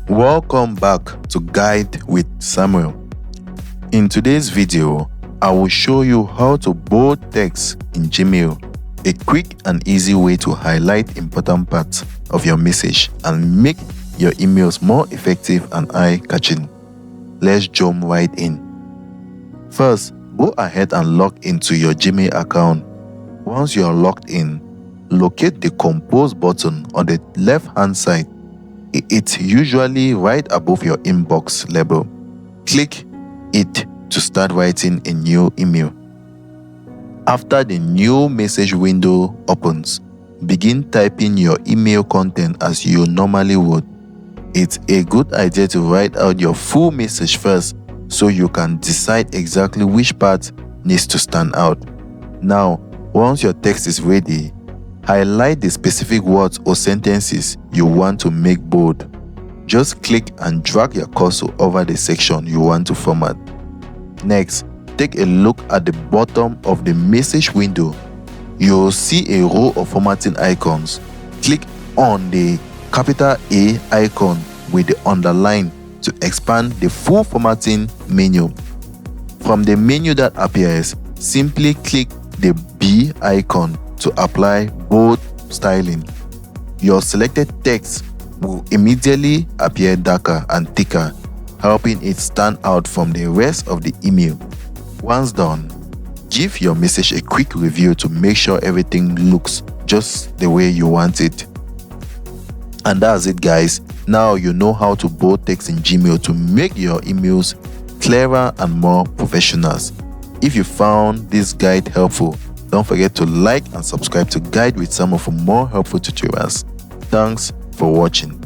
Welcome back to Guide with Samuel. In today's video, I will show you how to bold text in Gmail, a quick and easy way to highlight important parts of your message and make your emails more effective and eye-catching. Let's jump right in. First, go ahead and log into your Gmail account. Once you are logged in, locate the Compose button on the left-hand side. It's usually right above your inbox label. Click it to start writing a new email. After the new message window opens, begin typing your email content as you normally would. It's a good idea to write out your full message first so you can decide exactly which part needs to stand out. Now, once your text is ready, highlight the specific words or sentences you want to make bold. Just click and drag your cursor over the section you want to format. Next, take a look at the bottom of the message window. You'll see a row of formatting icons. Click on the capital A icon with the underline to expand the full formatting menu. From the menu that appears, simply click the B icon to apply bold styling. Your selected text will immediately appear darker and thicker, helping it stand out from the rest of the email. Once done, give your message a quick review to make sure everything looks just the way you want it. And that's it, guys. Now you know how to bold text in Gmail to make your emails clearer and more professional. If you found this guide helpful, don't forget to like and subscribe to Guide with Samuel for more helpful tutorials. Thanks for watching.